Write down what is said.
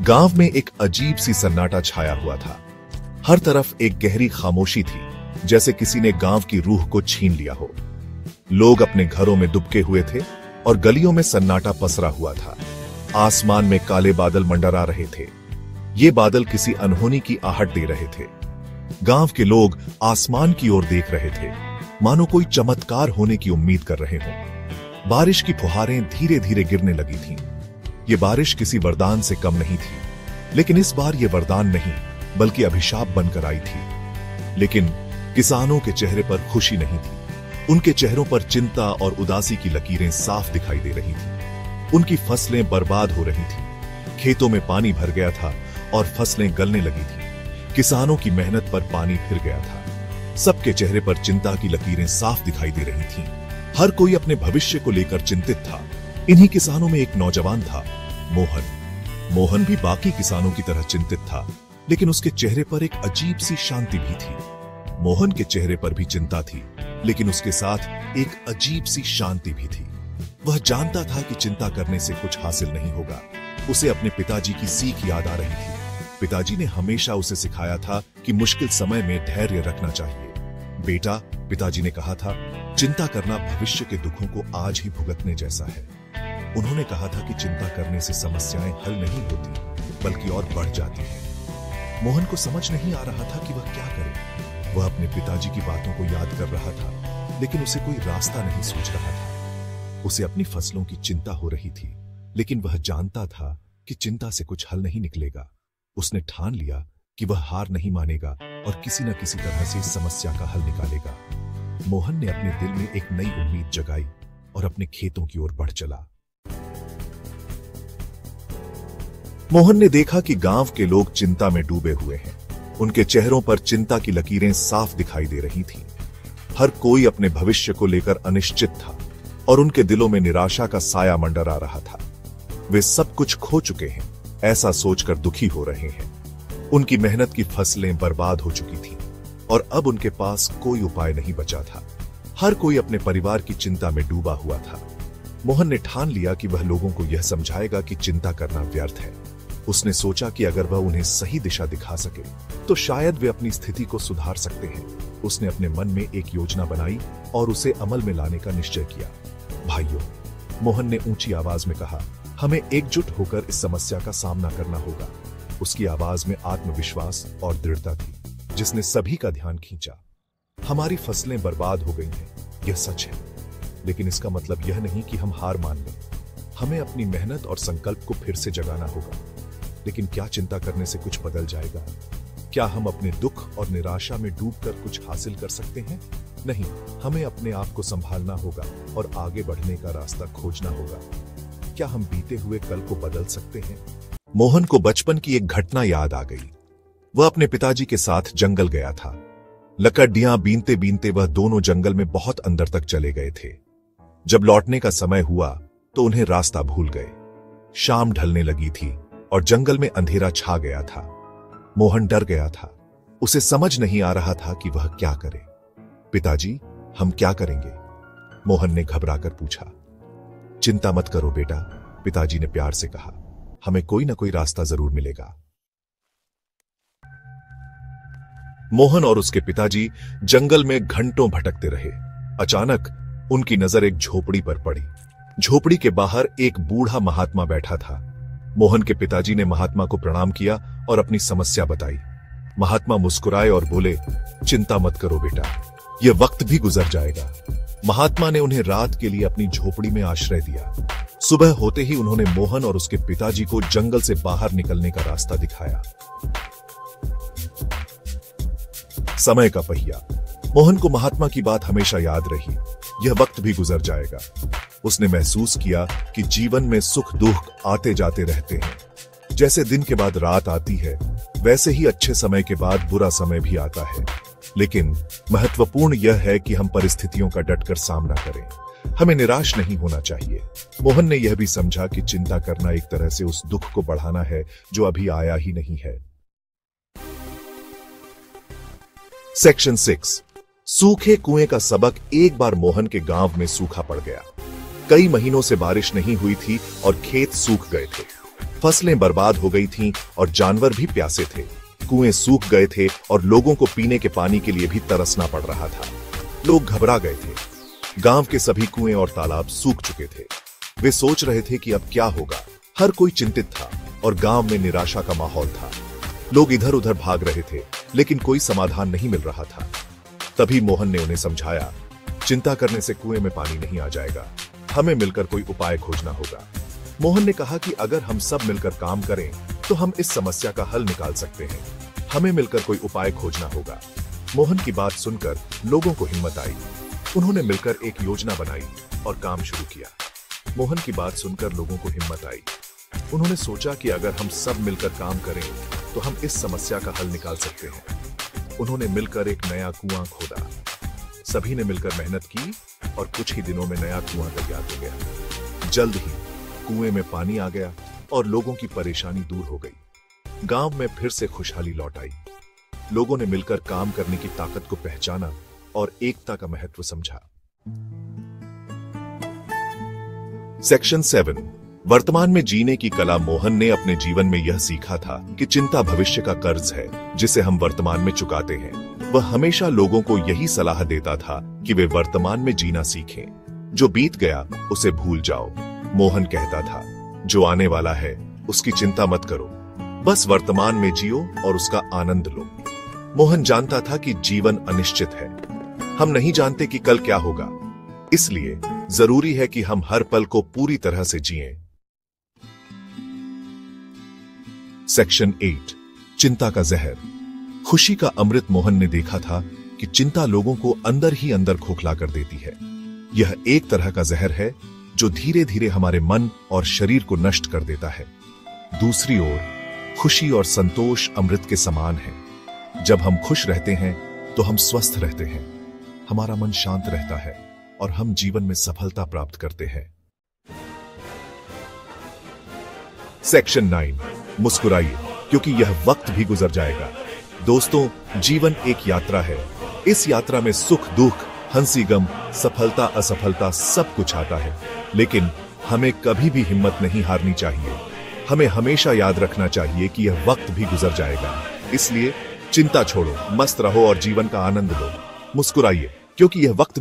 गांव में एक अजीब सी सन्नाटा छाया हुआ था। हर तरफ एक गहरी खामोशी थी, जैसे किसी ने गांव की रूह को छीन लिया हो। लोग अपने घरों में दुबके हुए थे और गलियों में सन्नाटा पसरा हुआ था। आसमान में काले बादल मंडरा रहे थे। ये बादल किसी अनहोनी की आहट दे रहे थे। गांव के लोग आसमान की ओर देख रहे थे, मानो कोई चमत्कार होने की उम्मीद कर रहे हों। बारिश की फुहारें धीरे धीरे गिरने लगी थीं। ये बारिश किसी वरदान से कम नहीं थी, लेकिन इस बार ये वरदान नहीं बल्कि अभिशाप बनकर आई थी। लेकिन किसानों के चेहरे पर खुशी नहीं थी। उनके चेहरों पर चिंता और उदासी की लकीरें साफ दिखाई दे रही थी। उनकी फसलें बर्बाद हो रही थी। खेतों में पानी भर गया था और फसलें गलने लगी थी। किसानों की मेहनत पर पानी फिर गया था। सबके चेहरे पर चिंता की लकीरें साफ दिखाई दे रही थीं। हर कोई अपने भविष्य को लेकर चिंतित था। इन्हीं किसानों में एक नौजवान था, मोहन। मोहन भी बाकी किसानों की तरह चिंतित था, लेकिन उसके चेहरे पर एक अजीब सी शांति भी थी। मोहन के चेहरे पर भी चिंता थी, लेकिन उसके साथ एक अजीब सी शांति भी थी। वह जानता था कि चिंता करने से कुछ हासिल नहीं होगा। उसे अपने पिताजी की सीख याद आ रही थी। पिताजी ने हमेशा उसे सिखाया था कि मुश्किल समय में धैर्य रखना चाहिए। बेटा, पिताजी ने कहा था, चिंता करना भविष्य के दुखों को आज ही भुगतने जैसा है। उन्होंने कहा था कि चिंता करने से समस्याएं हल नहीं होती, बल्कि और बढ़ जाती हैं। मोहन को समझ नहीं आ रहा था कि वह क्या करे। वह अपने पिताजी की बातों को याद कर रहा था, लेकिन उसे कोई रास्ता नहीं सूझ रहा था। उसे अपनी फसलों की चिंता हो रही थी, लेकिन वह जानता था कि चिंता से कुछ हल नहीं निकलेगा। उसने ठान लिया कि वह हार नहीं मानेगा और किसी न किसी तरह से इस समस्या का हल निकालेगा। मोहन ने अपने दिल में एक नई उम्मीद जगाई और अपने खेतों की ओर बढ़ चला। मोहन ने देखा कि गांव के लोग चिंता में डूबे हुए हैं। उनके चेहरों पर चिंता की लकीरें साफ दिखाई दे रही थीं। हर कोई अपने भविष्य को लेकर अनिश्चित था और उनके दिलों में निराशा का साया मंडरा रहा था। वे सब कुछ खो चुके हैं, ऐसा सोचकर दुखी हो रहे हैं। उनकी मेहनत की फसलें बर्बाद हो चुकी थीं और अब उनके पास कोई उपाय नहीं बचा था। हर कोई अपने परिवार की चिंता में डूबा हुआ था। मोहन ने ठान लिया कि वह लोगों को यह समझाएगा कि चिंता करना व्यर्थ है। उसने सोचा कि अगर वह उन्हें सही दिशा दिखा सके तो शायद वे अपनी स्थिति को सुधार सकते हैं। उसने अपने मन में एक योजना बनाई और उसे अमल में लाने का निश्चय किया। भाइयों, मोहन ने ऊंची आवाज में कहा, हमें एकजुट होकर इस समस्या का सामना करना होगा। उसकी आवाज में आत्मविश्वास और दृढ़ता थी, जिसने सभी का ध्यान खींचा। हमारी फसलें बर्बाद हो गई हैं, यह सच है, लेकिन इसका मतलब यह नहीं कि हम हार मान लें। हमें अपनी मेहनत और संकल्प को फिर से जगाना होगा। लेकिन क्या चिंता करने से कुछ बदल जाएगा? क्या हम अपने दुख और निराशा में डूबकर कुछ हासिल कर सकते हैं? नहीं, हमें अपने आप को संभालना होगा और आगे बढ़ने का रास्ता खोजना होगा। क्या हम बीते हुए कल को बदल सकते हैं? मोहन को बचपन की एक घटना याद आ गई। वह अपने पिताजी के साथ जंगल गया था। लकड़ियां बीनते बीनते वह दोनों जंगल में बहुत अंदर तक चले गए थे। जब लौटने का समय हुआ तो उन्हें रास्ता भूल गए। शाम ढलने लगी थी और जंगल में अंधेरा छा गया था। मोहन डर गया था। उसे समझ नहीं आ रहा था कि वह क्या करे। पिताजी, हम क्या करेंगे? मोहन ने घबराकर पूछा। चिंता मत करो बेटा, पिताजी ने प्यार से कहा, हमें कोई ना कोई रास्ता जरूर मिलेगा। मोहन और उसके पिताजी जंगल में घंटों भटकते रहे। अचानक उनकी नजर एक झोपड़ी पर पड़ी। झोपड़ी के बाहर एक बूढ़ा महात्मा बैठा था। मोहन के पिताजी ने महात्मा को प्रणाम किया और अपनी समस्या बताई। महात्मा मुस्कुराए और बोले, चिंता मत करो बेटा, यह वक्त भी गुजर जाएगा। महात्मा ने उन्हें रात के लिए अपनी झोपड़ी में आश्रय दिया। सुबह होते ही उन्होंने मोहन और उसके पिताजी को जंगल से बाहर निकलने का रास्ता दिखाया। समय का पहिया। मोहन को महात्मा की बात हमेशा याद रही। यह वक्त भी गुजर जाएगा। उसने महसूस किया कि जीवन में सुख दुख आते जाते रहते हैं। जैसे दिन के बाद रात आती है, वैसे ही अच्छे समय के बाद बुरा समय भी आता है। लेकिन महत्वपूर्ण यह है कि हम परिस्थितियों का डटकर सामना करें। हमें निराश नहीं होना चाहिए। मोहन ने यह भी समझा कि चिंता करना एक तरह से उस दुख को बढ़ाना है जो अभी आया ही नहीं है। सेक्शन 6, सूखे कुएं का सबक। एक बार मोहन के गांव में सूखा पड़ गया। कई महीनों से बारिश नहीं हुई थी और खेत सूख गए थे। फसलें बर्बाद हो गई थीं और जानवर भी प्यासे थे। कुएं सूख गए थे और लोगों को पीने के पानी के लिए भी तरसना पड़ रहा था। लोग घबरा गए थे। गांव के सभी कुएं और तालाब सूख चुके थे। वे सोच रहे थे कि अब क्या होगा। हर कोई चिंतित था और गांव में निराशा का माहौल था। लोग इधर उधर भाग रहे थे, लेकिन कोई समाधान नहीं मिल रहा था। तभी मोहन ने उन्हें समझाया, चिंता करने से कुएं में पानी नहीं आ जाएगा। हमें मिलकर कोई उपाय खोजना होगा। मोहन ने कहा कि अगर हम सब मिलकर काम करें तो हम इस समस्या का हल निकाल सकते हैं। हमें मिलकर कोई उपाय खोजना होगा। मोहन की बात सुनकर लोगों को हिम्मत आई। उन्होंने मिलकर एक योजना बनाई और काम शुरू किया। मोहन की बात सुनकर लोगों को हिम्मत आई। उन्होंने सोचा कि अगर हम सब मिलकर काम करें तो हम इस समस्या का हल निकाल सकते हैं। उन्होंने मिलकर एक नया कुआं खोदा। सभी ने मिलकर मेहनत की और कुछ ही दिनों में नया कुआं तैयार हो गया। जल्द ही कुएं में पानी आ गया और लोगों की परेशानी दूर हो गई। गांव में फिर से खुशहाली लौट आई। लोगों ने मिलकर काम करने की ताकत को पहचाना और एकता का महत्व समझा। सेक्शन 7, वर्तमान में जीने की कला। मोहन ने अपने जीवन में यह सीखा था कि चिंता भविष्य का कर्ज है जिसे हम वर्तमान में चुकाते हैं। वह हमेशा लोगों को यही सलाह देता था कि वे वर्तमान में जीना सीखें। जो बीत गया उसे भूल जाओ। मोहन कहता था, जो आने वाला है उसकी चिंता मत करो, बस वर्तमान में जियो और उसका आनंद लो। मोहन जानता था कि जीवन अनिश्चित है। हम नहीं जानते कि कल क्या होगा, इसलिए जरूरी है कि हम हर पल को पूरी तरह से जिएं। सेक्शन 8, चिंता का जहर। खुशी का अमृत। मोहन ने देखा था कि चिंता लोगों को अंदर ही अंदर खोखला कर देती है। यह एक तरह का जहर है जो धीरे धीरे हमारे मन और शरीर को नष्ट कर देता है। दूसरी ओर खुशी और संतोष अमृत के समान है। जब हम खुश रहते हैं तो हम स्वस्थ रहते हैं, हमारा मन शांत रहता है और हम जीवन में सफलता प्राप्त करते हैं। सेक्शन 9, मुस्कुराइए क्योंकि यह वक्त भी गुजर जाएगा। दोस्तों, जीवन एक यात्रा है। इस यात्रा में सुख दुख, हंसी गम, सफलता असफलता सब कुछ आता है, लेकिन हमें कभी भी हिम्मत नहीं हारनी चाहिए। हमें हमेशा याद रखना चाहिए कि यह वक्त भी गुजर जाएगा। इसलिए चिंता छोड़ो, मस्त रहो और जीवन का आनंद लो। मुस्कुराइए क्योंकि यह वक्त